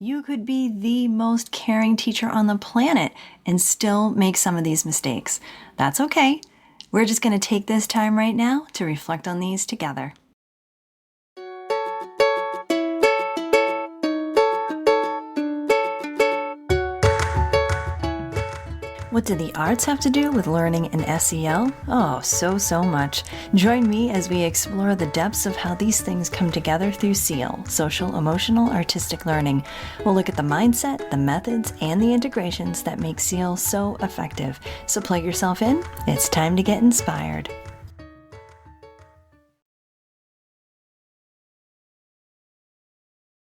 You could be the most caring teacher on the planet and still make some of these mistakes. That's okay. We're just going to take this time right now to reflect on these together. What do the arts have to do with learning in SEL? Oh, so much. Join me as we explore the depths of how these things come together through SEAL, social, emotional, artistic learning. We'll look at the mindset, the methods, and the integrations that make SEAL so effective. So plug yourself in. It's time to get inspired.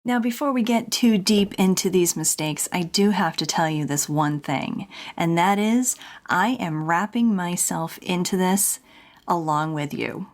Now, before we get too deep into these mistakes, I do have to tell you this one thing, and that is I am wrapping myself into this along with you.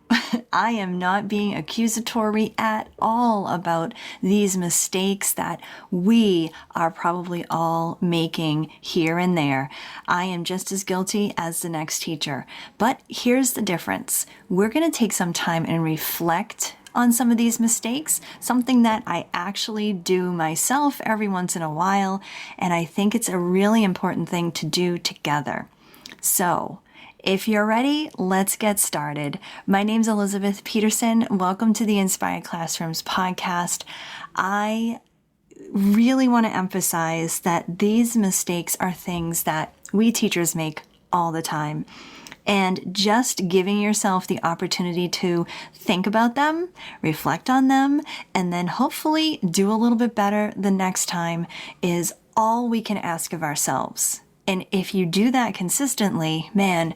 I am not being accusatory at all about these mistakes that we are probably all making here and there. I am just as guilty as the next teacher. But here's the difference. We're going to take some time and reflect on some of these mistakes, something that I actually do myself every once in a while, and I think it's a really important thing to do together. So, if you're ready, let's get started. My name's Elizabeth Peterson. Welcome to the Inspired Classrooms podcast. I really want to emphasize that these mistakes are things that we teachers make all the time. And just giving yourself the opportunity to think about them, reflect on them, and then hopefully do a little bit better the next time is all we can ask of ourselves. And if you do that consistently, man,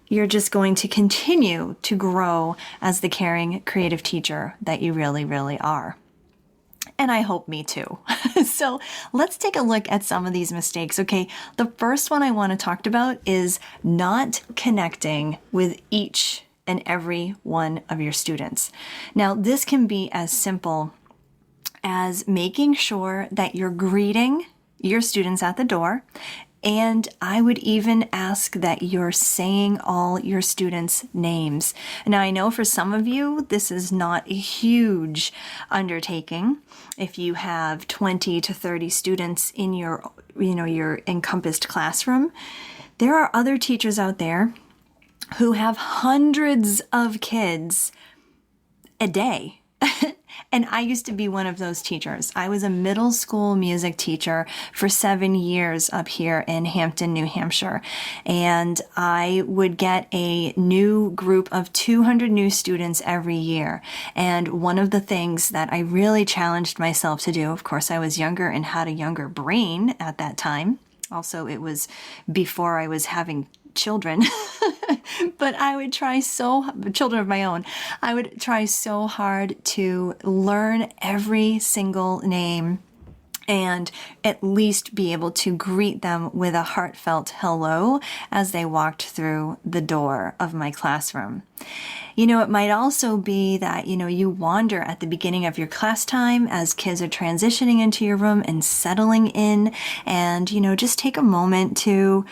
you're just going to continue to grow as the caring, creative teacher that you really, really are. And I hope me too. So let's take a look at some of these mistakes. Okay, the first one I want to talk about is not connecting with each and every one of your students. Now, this can be as simple as making sure that you're greeting your students at the door. And I would even ask that you're saying all your students' names. Now, I know for some of you, this is not a huge undertaking. If you have 20 to 30 students in your encompassed classroom, there are other teachers out there who have hundreds of kids a day. And I used to be one of those teachers. I was a middle school music teacher for 7 years up here in Hampton, New Hampshire. And I would get a new group of 200 new students every year. And one of the things that I really challenged myself to do, of course, I was younger and had a younger brain at that time. Also, it was before I was having children, but I would try children of my own, I would try so hard to learn every single name and at least be able to greet them with a heartfelt hello as they walked through the door of my classroom. It might also be that, you wander at the beginning of your class time as kids are transitioning into your room and settling in and, just take a moment to,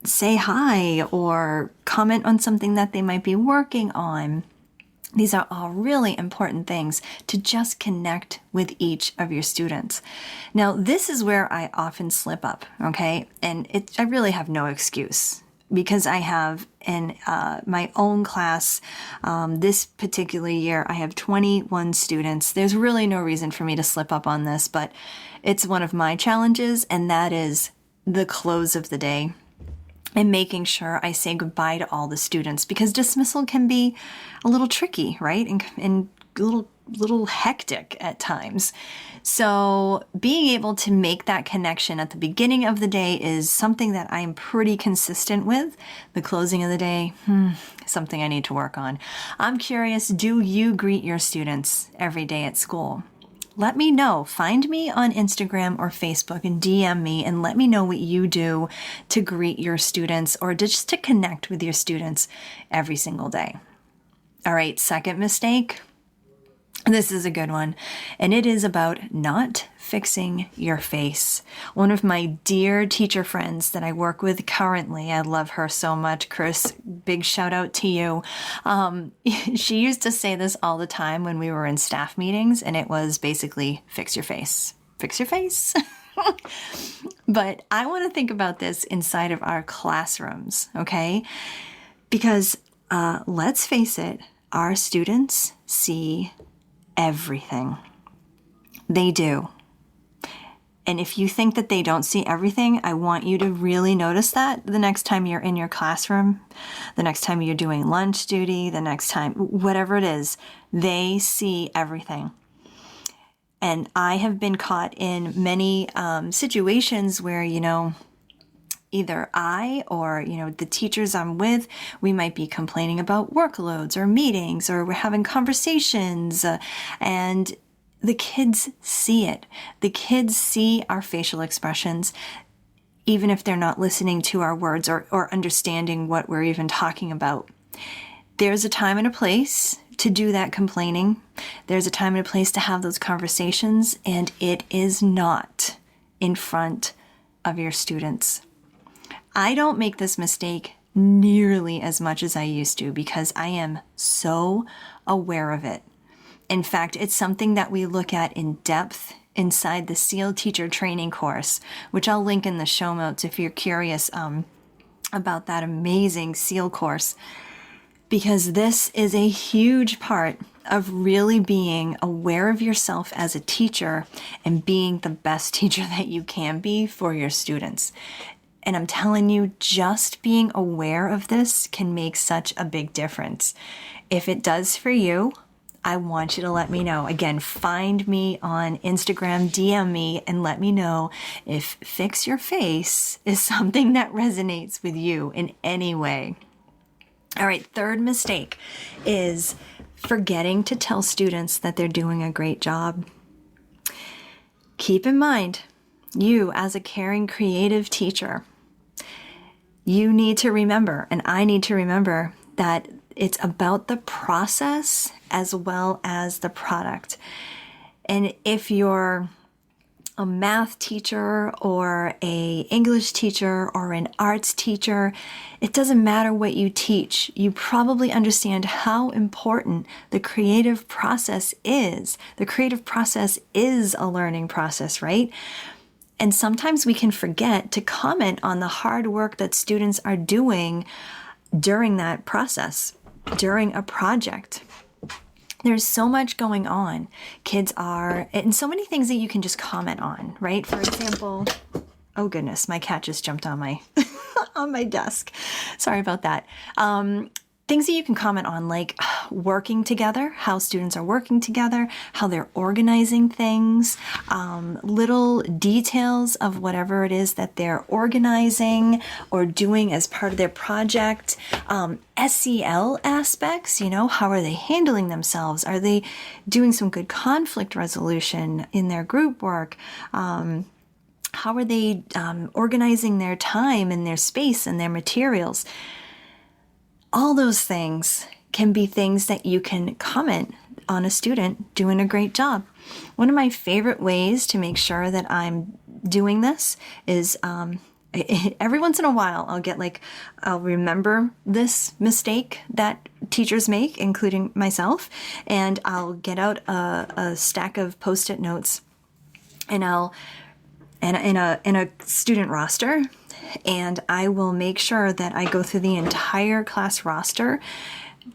say hi or comment on something that they might be working on. These are all really important things to just connect with each of your students. Now, this is where I often slip up, okay? And I really have no excuse because I have in my own class this particular year, I have 21 students. There's really no reason for me to slip up on this, but it's one of my challenges, and that is the close of the day. And making sure I say goodbye to all the students because dismissal can be a little tricky, right? And a little hectic at times. So being able to make that connection at the beginning of the day is something that I'm pretty consistent with. The closing of the day, something I need to work on. I'm curious, do you greet your students every day at school? Let me know. Find me on Instagram or Facebook and DM me and let me know what you do to greet your students or just to connect with your students every single day. All right, second mistake. This is a good one, and it is about not fixing your face. One of my dear teacher friends that I work with currently, I love her so much, Chris, big shout out to you. She used to say this all the time when we were in staff meetings, and it was basically fix your face. fix your face. But I want to think about this inside of our classrooms, okay? Because let's face it, our students see everything. They do. And if you think that they don't see everything, I want you to really notice that the next time you're in your classroom, the next time you're doing lunch duty, the next time, whatever it is, they see everything. And I have been caught in many situations where, either I or, the teachers I'm with, we might be complaining about workloads or meetings, or we're having conversations, and the kids see it. The kids see our facial expressions, even if they're not listening to our words or understanding what we're even talking about. There's a time and a place to do that complaining. There's a time and a place to have those conversations, and it is not in front of your students. I don't make this mistake nearly as much as I used to because I am so aware of it. In fact, it's something that we look at in depth inside the SEAL teacher training course, which I'll link in the show notes if you're curious about that amazing SEAL course, because this is a huge part of really being aware of yourself as a teacher and being the best teacher that you can be for your students. And I'm telling you, just being aware of this can make such a big difference. If it does for you, I want you to let me know. Again, find me on Instagram, DM me, and let me know if fix your face is something that resonates with you in any way. All right, third mistake is forgetting to tell students that they're doing a great job. Keep in mind, you as a caring, creative teacher, you need to remember, and I need to remember, that it's about the process as well as the product. And if you're a math teacher or a English teacher or an arts teacher, it doesn't matter what you teach. You probably understand how important the creative process is. The creative process is a learning process, right? And sometimes we can forget to comment on the hard work that students are doing during that process, during a project. There's so much going on. Kids are, and so many things that you can just comment on, right? For example, oh goodness, my cat just jumped on my on my desk. Sorry about that. Things that you can comment on, like working together, how students are working together, how they're organizing things, little details of whatever it is that they're organizing or doing as part of their project, SEL aspects, how are they handling themselves? Are they doing some good conflict resolution in their group work? How are they organizing their time and their space and their materials? All those things can be things that you can comment on a student doing a great job. One of my favorite ways to make sure that I'm doing this is every once in a while I'll remember this mistake that teachers make, including myself, and I'll get out a stack of Post-it notes and in a student roster, and I will make sure that I go through the entire class roster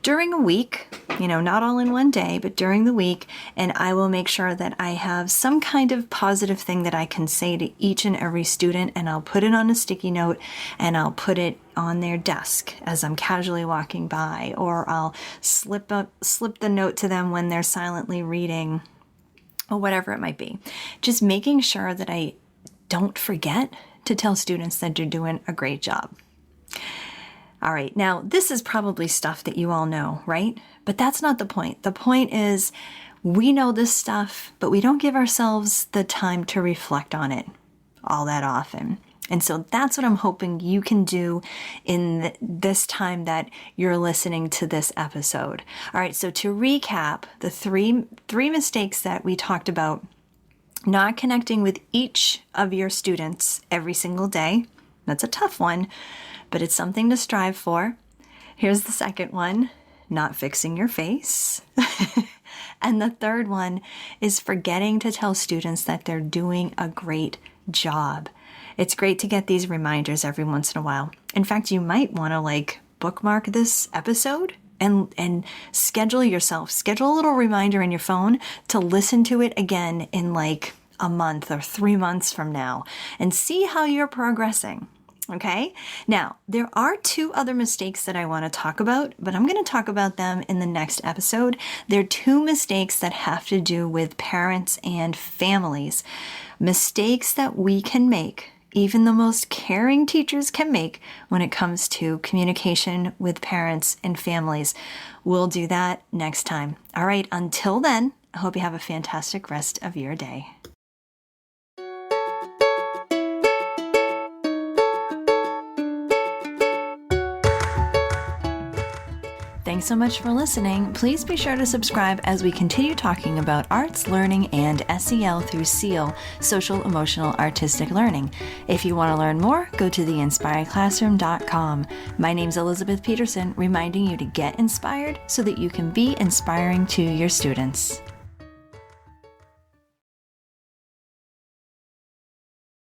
during a week, not all in one day, but during the week, and I will make sure that I have some kind of positive thing that I can say to each and every student, and I'll put it on a sticky note and I'll put it on their desk as I'm casually walking by, or I'll slip the note to them when they're silently reading, or whatever it might be. Just making sure that I don't forget to tell students that they're doing a great job. All right, now this is probably stuff that you all know, right? But that's not the point. The point is we know this stuff, but we don't give ourselves the time to reflect on it all that often. And so that's what I'm hoping you can do in this time that you're listening to this episode. All right, so to recap, the three mistakes that we talked about: not connecting with each of your students every single day. That's a tough one, but it's something to strive for. Here's the second one: not fixing your face. And the third one is forgetting to tell students that they're doing a great job. It's great to get these reminders every once in a while. In fact, you might want to bookmark this episode and schedule a little reminder in your phone to listen to it again in a month or 3 months from now and see how you're progressing. Okay? Now, there are 2 other mistakes that I want to talk about, but I'm going to talk about them in the next episode. They're 2 mistakes that have to do with parents and families. Mistakes that we can make, even the most caring teachers can make when it comes to communication with parents and families. We'll do that next time. All right, until then, I hope you have a fantastic rest of your day. Thanks so much for listening. Please be sure to subscribe as we continue talking about arts, learning, and SEL through SEAL, social, emotional, artistic learning. If you want to learn more, go to theinspiredclassroom.com. My name's Elizabeth Peterson, reminding you to get inspired so that you can be inspiring to your students.